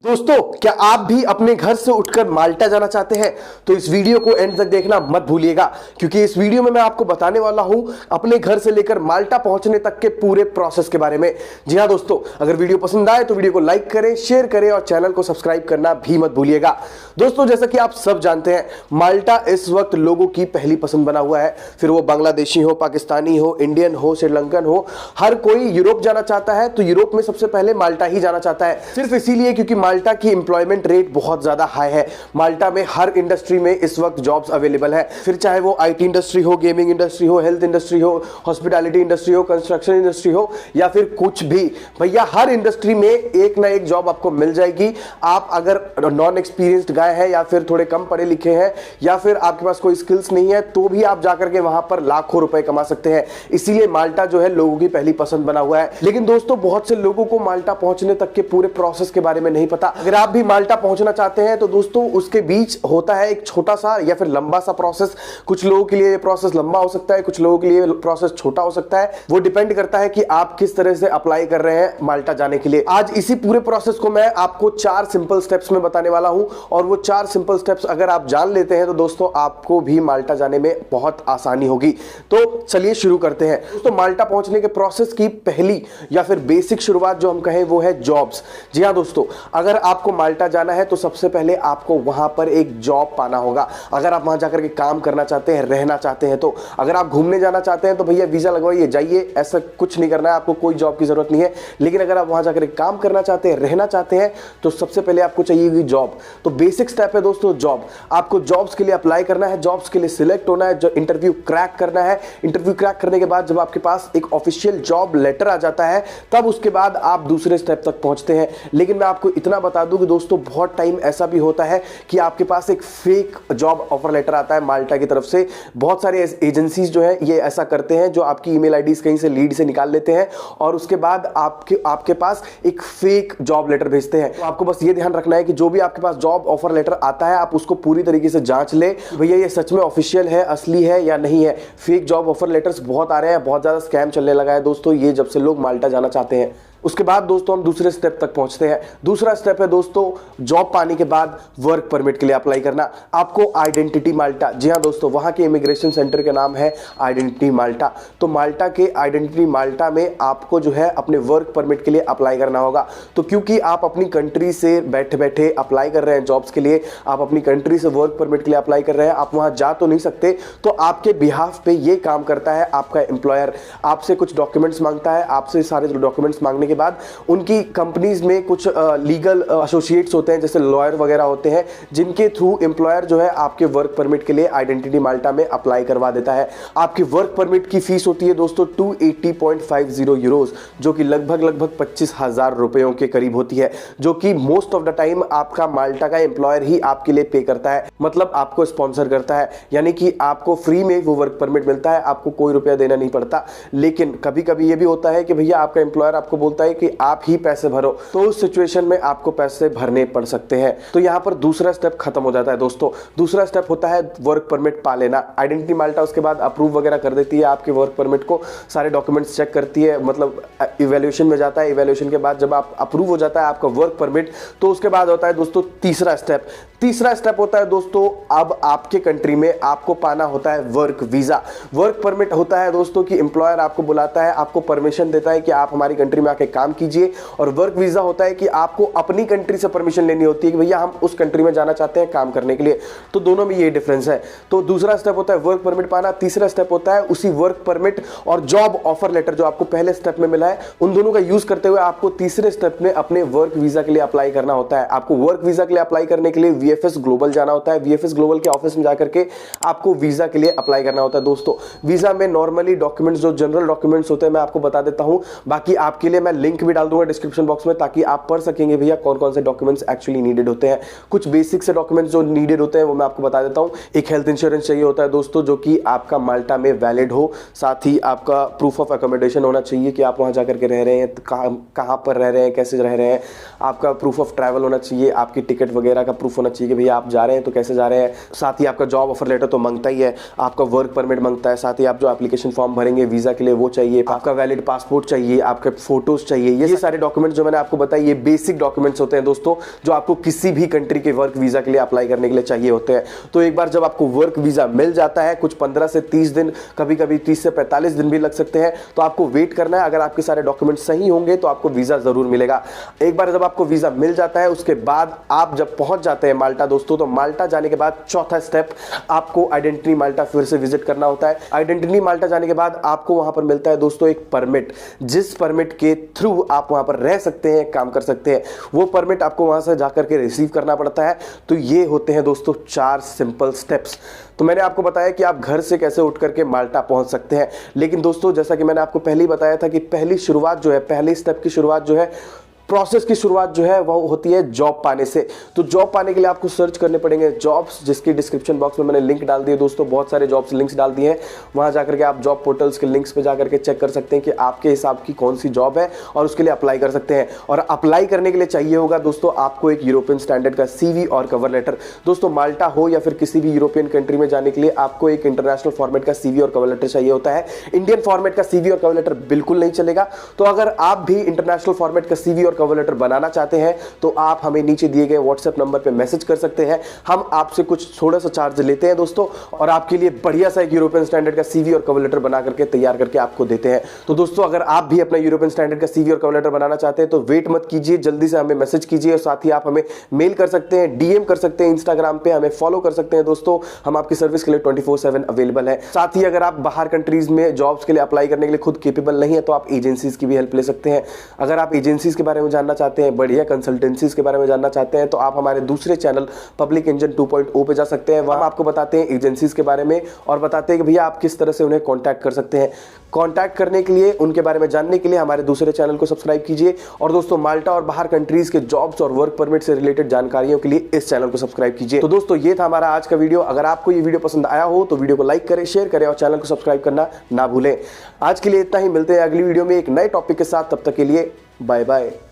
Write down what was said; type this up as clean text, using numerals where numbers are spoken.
दोस्तों, क्या आप भी अपने घर से उठकर माल्टा जाना चाहते हैं? तो इस वीडियो को एंड तक देखना मत भूलिएगा, क्योंकि इस वीडियो में मैं आपको बताने वाला हूं अपने घर से लेकर माल्टा पहुंचने तक के पूरे प्रोसेस के बारे में। जी हां दोस्तों, अगर वीडियो पसंद आए तो वीडियो को लाइक करें, शेयर करें और चैनल को सब्सक्राइब करना भी मत भूलिएगा। दोस्तों, जैसा कि आप सब जानते हैं, माल्टा इस वक्त लोगों की पहली पसंद बना हुआ है। फिर वो बांग्लादेशी हो, पाकिस्तानी हो, इंडियन हो, श्रीलंकन हो, हर कोई यूरोप जाना चाहता है तो यूरोप में सबसे पहले माल्टा ही जाना चाहता है। सिर्फ इसीलिए क्योंकि माल्टा की एम्प्लॉयमेंट रेट बहुत ज्यादा हाई है। माल्टा में हर इंडस्ट्री में इस वक्त जॉब्स अवेलेबल है। फिर चाहे वो आईटी इंडस्ट्री हो, गेमिंग इंडस्ट्री हो, हेल्थ इंडस्ट्री हो, हॉस्पिटैलिटी इंडस्ट्री हो, कंस्ट्रक्शन इंडस्ट्री हो या फिर कुछ भी, भैया हर इंडस्ट्री में एक ना एक जॉब आपको मिल जाएगी। आप अगर नॉन एक्सपीरियंस्ड गाय हैं या फिर थोड़े कम पढ़े लिखे हैं या फिर आपके पास कोई स्किल्स नहीं है, तो भी आप जाकर के वहां पर लाखों रुपए कमा सकते हैं। इसीलिए माल्टा जो है लोगों की पहली पसंद बना हुआ है। लेकिन दोस्तों, बहुत से लोगों को माल्टा पहुंचने तक के पूरे प्रोसेस के बारे में नहीं पता। अगर आप भी माल्टा पहुंचना चाहते हैं तो दोस्तों, उसके बीच होता है एक छोटा सा या फिर लंबा सा प्रोसेस। कुछ लोगों के लिए प्रोसेस लंबा हो सकता है, कुछ लोगों के लिए प्रोसेस छोटा हो सकता है। वो डिपेंड करता है कि आप किस तरह से अप्लाई कर रहे हैं माल्टा जाने के लिए। आज इसी पूरे प्रोसेस को मैं आपको 4 सिंपल स्टेप्स में बताने वाला हूं, और वो 4 सिंपल स्टेप्स अगर आप जान लेते हैं तो दोस्तों, आपको भी माल्टा जाने में बहुत आसानी होगी। तो चलिए शुरू करते हैं। दोस्तों, माल्टा पहुंचने के प्रोसेस की पहली या फिर बेसिक शुरुआत जो हम कहें वो है जॉब्स। जी हां दोस्तों, अगर आपको माल्टा जाना है तो सबसे पहले आपको वहां पर एक जॉब पाना होगा। अगर आप वहां जाकर के काम करना चाहते हैं, रहना चाहते हैं, तो अगर आप घूमने जाना चाहते हैं तो भैया वीजा लगवाइए, जाइए, ऐसा कुछ नहीं करना है, आपको कोई जॉब की जरूरत नहीं है। लेकिन अगर आप वहां जाकर काम करना चाहते हैं, रहना चाहते हैं, तो सबसे पहले आपको चाहिए जॉब। तो बेसिक स्टेप है दोस्तों जॉब। आपको जॉब्स के लिए अप्लाई करना है, जॉब्स के लिए सिलेक्ट होना है, जो इंटरव्यू क्रैक करना है। इंटरव्यू क्रैक करने के बाद जब आपके पास एक ऑफिशियल जॉब लेटर आ जाता है, तब उसके बाद आप दूसरे स्टेप तक पहुंचते हैं। लेकिन मैं आपको इतना बता दूं कि दोस्तों, बहुत टाइम ऐसा भी होता है कि आपके पास एक फेक जॉब ऑफर लेटर आता है माल्टा की तरफ से। बहुत सारे एजेंसीज जो है ये ऐसा करते हैं, जो आपकी ईमेल आईडीज कहीं से लीड से निकाल लेते हैं और उसके बाद आपके पास एक फेक जॉब लेटर भेजते हैं। तो आपको बस ये ध्यान रखना है कि जो भी आपके पास जॉब ऑफर लेटर आता है, आप उसको पूरी तरीके से जांच ले, भैया ये सच में ऑफिशियल है, असली है या नहीं है। फेक जॉब ऑफर लेटर्स बहुत आ रहे हैं, बहुत ज्यादा स्कैम चलने लगा है दोस्तों, ये जब से लोग माल्टा जाना चाहते हैं। उसके बाद दोस्तों हम दूसरे स्टेप तक पहुंचते हैं। दूसरा स्टेप है दोस्तों जॉब पाने के बाद वर्क परमिट के लिए अप्लाई करना। आपको आइडेंटिटी माल्टा, जी हां दोस्तों, वहां के इमिग्रेशन सेंटर का नाम है आइडेंटिटी माल्टा। तो माल्टा के आइडेंटिटी माल्टा में आपको जो है अपने वर्क परमिट के लिए अप्लाई करना होगा। तो क्योंकि आप अपनी कंट्री से बैठे बैठे अप्लाई कर रहे हैं जॉब्स के लिए, आप अपनी कंट्री से वर्क परमिट के लिए अप्लाई कर रहे हैं, आप वहां जा तो नहीं सकते, तो आपके बिहाफ पे ये काम करता है आपका एम्प्लॉयर। आपसे कुछ डॉक्यूमेंट्स मांगता है, आपसे सारे डॉक्यूमेंट्स मांगने के बाद उनकी कंपनीज में कुछ लीगल एसोसिएट्स होते हैं, जैसे लॉयर वगैरह होते हैं, जिनके थ्रू एम्प्लॉयर जो है आपके वर्क परमिट के लिए आइडेंटिटी माल्टा में अप्लाई करवा देता है। आपकी वर्क परमिट की फीस होती है दोस्तों 280.50 यूरोज, जो कि लगभग 25,000 रुपयों के करीब होती है, जो कि मोस्ट ऑफ द टाइम आपका माल्टा का एम्प्लॉयर ही आपके लिए पे करता है, मतलब आपको स्पॉन्सर करता है। यानी कि आपको फ्री में वो वर्क परमिट मिलता है, आपको कोई रुपया देना नहीं पड़ता। लेकिन कभी कभी ये भी होता है कि भैया आपका एम्प्लॉयर आपको बोलता है कि आप ही पैसे भरो, तो उस सिचुएशन में आपको पैसे भरने पड़ सकते हैं। तो यहां पर दूसरा स्टेप खत्म हो जाता है दोस्तों। दूसरा स्टेप होता है वर्क परमिट पा लेना। आइडेंटिटी माल्टा उसके बाद अप्रूव वगैरह कर देती है आपके वर्क परमिट को, सारे डॉक्यूमेंट्स चेक करती है, मतलब इवैल्यूएशन में जाता है। इवैल्यूएशन के बाद जब आप अप्रूव हो जाता है आपका वर्क परमिट, तो उसके बाद होता है दोस्तों तीसरा स्टेप। तीसरा स्टेप होता है दोस्तों, अब आपके कंट्री में आपको पाना होता है वर्क वीजा। वर्क परमिट होता है दोस्तों कि एम्प्लॉयर आपको बुलाता है, आपको परमिशन देता है कि आप हमारी कंट्री में आके काम कीजिए। और वर्क वीजा होता है कि आपको अपनी कंट्री से परमिशन लेनी होती है कि भैया हम उस कंट्री में जाना चाहते हैं काम करने के लिए। तो दोनों में ये डिफरेंस है। तो दूसरा स्टेप होता है वर्क परमिट पाना, तीसरा स्टेप होता है उसी वर्क परमिट और जॉब ऑफर लेटर जो आपको पहले स्टेप में मिला है, उन दोनों का यूज करते हुए आपको तीसरे स्टेप में अपने वर्क वीजा के लिए अप्लाई करना होता है। आपको वर्क वीजा के लिए अप्लाई करने के लिए वीएफएस ग्लोबल जाना होता है। वीएफएस ग्लोबल के ऑफिस में जाकर के आपको वीजा के लिए अप्लाई करना होता है दोस्तों। वीजा में नॉर्मली डॉक्यूमेंट्स, जो जनरल डॉक्यूमेंट्स होते हैं, मैं आपको बता देता हूं, बाकी आपके लिए मैं लिंक भी डाल दूंगा डिस्क्रिप्शन बॉक्स में, ताकि आप पढ़ सकेंगे भैया कौन कौन से डॉक्यूमेंट्स एक्चुअली नीडेड होते हैं। कुछ बेसिक से डॉक्यूमेंट्स जो नीडेड होते हैं वो मैं आपको बता देता हूं। एक हेल्थ इंश्योरेंस चाहिए होता है दोस्तों, जो कि आपका माल्टा में वैलिड हो। साथ ही आपका प्रूफ ऑफ अकोमोडेशन होना चाहिए कि आप वहां जाकर के रह रहे हैं, कहां पर रह रहे हैं, कैसे रह रहे हैं। आपका प्रूफ ऑफ ट्रैवल होना चाहिए, आपकी टिकट वगैरह का प्रूफ होना चाहिए कि भैया आप जा रहे हैं तो कैसे जा रहे हैं। साथ ही आपका जॉब ऑफर लेटर तो मांगता ही है, आपका वर्क परमिट मांगता है, साथ ही आप जो एप्लीकेशन फॉर्म भरेंगे वीजा के लिए वो चाहिए, आपका वैलिड पासपोर्ट चाहिए, आपके फोटोज कुछ चाहिए। ये सारे डॉक्यूमेंट्स जो मैंने आपको बताए ये बेसिक डॉक्यूमेंट्स होते हैं दोस्तों, जो आपको किसी भी कंट्री के वर्क वीजा के लिए अप्लाई करने के लिए चाहिए होते हैं। तो एक बार जब आपको वर्क वीजा मिल जाता है, कुछ 15 से 30 दिन, कभी कभी 30 से 45 दिन भी लग सकते हैं, तो आपको वेट करना है। अगर आपके सारे डॉक्यूमेंट सही होंगे तो आपको वीजा जरूर मिलेगा। एक बार जब आपको वीजा मिल जाता है उसके बाद आप जब पहुंच जाते हैं माल्टा दोस्तों, तो माल्टा जाने के बाद चौथा स्टेप आपको आइडेंटिटी माल्टा फिर से विजिट करना होता है। आइडेंटिटी माल्टा जाने के बाद आपको वहां पर मिलता है दोस्तों एक परमिट, जिस परमिट के थ्रू आप वहां पर रह सकते हैं, काम कर सकते हैं। वो परमिट आपको वहां से जाकर के रिसीव करना पड़ता है। तो ये होते हैं दोस्तों 4 सिंपल स्टेप्स। तो मैंने आपको बताया कि आप घर से कैसे उठ करके माल्टा पहुंच सकते हैं, लेकिन दोस्तों जैसा कि मैंने आपको पहले ही बताया था कि पहली शुरुआत जो है, पहली स्टेप की शुरुआत जो है, प्रोसेस की शुरुआत जो है वो होती है जॉब पाने से। तो जॉब पाने के लिए आपको सर्च करने पड़ेंगे जॉब्स, जिसकी डिस्क्रिप्शन बॉक्स में मैंने लिंक डाल दिए दोस्तों, बहुत सारे जॉब्स लिंक्स डाल दिए हैं। वहां जाकर के आप जॉब पोर्टल्स के लिंक्स पे जाकर के चेक कर सकते हैं कि आपके हिसाब की कौन सी जॉब है और उसके लिए अप्लाई कर सकते हैं। और अप्लाई करने के लिए चाहिए होगा दोस्तों आपको एक यूरोपियन स्टैंडर्ड का CV और कवर लेटर। दोस्तों माल्टा हो या फिर किसी भी यूरोपियन कंट्री में जाने के लिए आपको एक इंटरनेशनल फॉर्मेट का CV और कवर लेटर चाहिए होता है। इंडियन फॉर्मेट का CV और कवर लेटर बिल्कुल नहीं चलेगा। तो अगर आप भी इंटरनेशनल फॉर्मेट का CV और कवर लेटर बनाना चाहते हैं तो आप हमें नीचे दिए गए WhatsApp नंबर पे मैसेज कर सकते हैं। हम आपसे कुछ थोड़ा सा चार्ज लेते हैं दोस्तों, और आपके लिए बढ़िया सा एक यूरोपियन स्टैंडर्ड का CV और कवर लेटर बना करके तैयार करके आपको देते हैं। तो दोस्तों अगर आप भी अपना यूरोपियन स्टैंडर्ड का CV और कवर लेटर बनाना चाहते हैं तो वेट मत कीजिए, जल्दी से हमें मैसेज कीजिए। और साथ ही आप हमें मेल कर सकते हैं, DM कर सकते हैं, इंस्टाग्राम पे हमें फॉलो कर सकते हैं दोस्तों। हम आपकी सर्विस के लिए 24/7 अवेलेबल है। साथ ही अगर आप बाहर कंट्रीज में जॉब्स के लिए अप्लाई करने के लिए खुद केपेबल नहीं है तो आप एजेंसीज की भी हेल्प ले सकते हैं। अगर आप एजेंसीज के बारे में जानना चाहते हैं, बढ़िया कंसल्टेंसी के बारे में जानना चाहते हैं, तो आप हमारे दूसरे चैनल पब्लिक इंजन 2.0 पे जा सकते हैं। वहां आपको बताते हैं एजेंसीज के बारे में और बताते हैं कि भैया आप किस तरह से उन्हें कांटेक्ट कर सकते हैं। कांटेक्ट करने के लिए, उनके बारे में जानने के लिए हमारे दूसरे चैनल को सब्सक्राइब कीजिए। और दोस्तों माल्टा और बाहर कंट्रीज के जॉब्स और वर्क परमिट से रिलेटेड जानकारियों के लिए इस चैनल को सब्सक्राइब कीजिए। तो दोस्तों ये था हमारा आज का वीडियो। अगर आपको ये वीडियो पसंद आया हो तो वीडियो को लाइक करें, शेयर करें और चैनल को सब्सक्राइब करना ना भूलें। आज के लिए इतना ही, मिलते हैं अगली वीडियो में एक नए टॉपिक के साथ। तब तक के लिए बाय बाय।